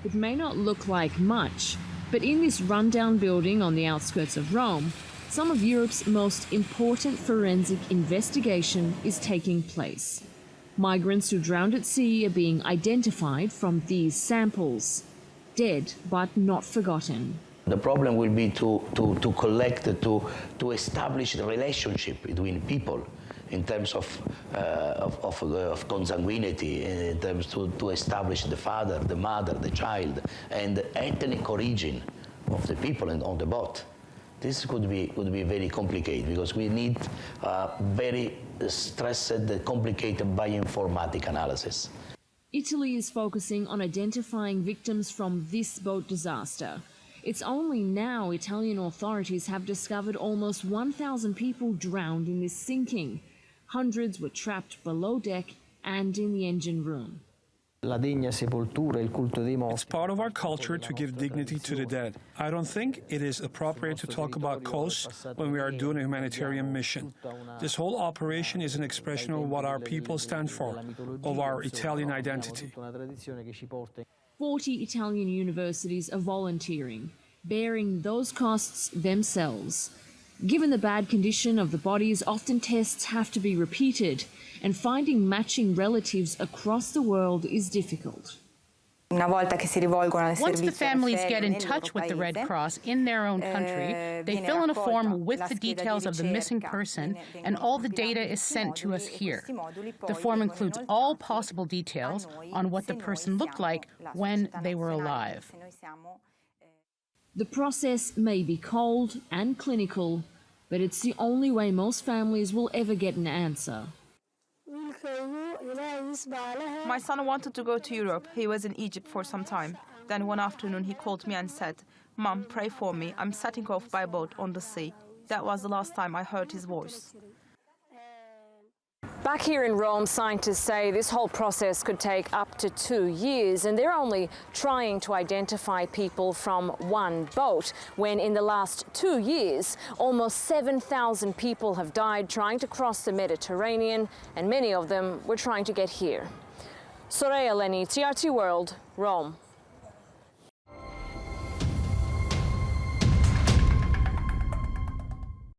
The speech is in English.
It may not look like much, but in this rundown building on the outskirts of Rome, some of Europe's most important forensic investigation is taking place. Migrants who drowned at sea are being identified from these samples, dead but not forgotten. The problem will be to collect, to establish the relationship between people in terms of consanguinity, in terms to establish the father, the mother, the child, and the ethnic origin of the people on the boat. This could be very complicated because we need very stressed, complicated bioinformatic analysis. Italy is focusing on identifying victims from this boat disaster. It's only now Italian authorities have discovered almost 1,000 people drowned in this sinking. Hundreds were trapped below deck and in the engine room. It's part of our culture to give dignity to the dead. I don't think it is appropriate to talk about coasts when we are doing a humanitarian mission. This whole operation is an expression of what our people stand for, of our Italian identity. 40 Italian universities are volunteering, bearing those costs themselves. Given the bad condition of the bodies, often tests have to be repeated, and finding matching relatives across the world is difficult. Once the families get in touch with the Red Cross in their own country, they fill in a form with the details of the missing person, and all the data is sent to us here. The form includes all possible details on what the person looked like when they were alive. The process may be cold and clinical, but it's the only way most families will ever get an answer. My son wanted to go to Europe. He was in Egypt for some time. Then one afternoon he called me and said, "Mom, pray for me. I'm setting off by boat on the sea." That was the last time I heard his voice. Back here in Rome, scientists say this whole process could take up to 2 years, and they're only trying to identify people from one boat, when in the last 2 years, almost 7,000 people have died trying to cross the Mediterranean, and many of them were trying to get here. Soraya Lennie, TRT World, Rome.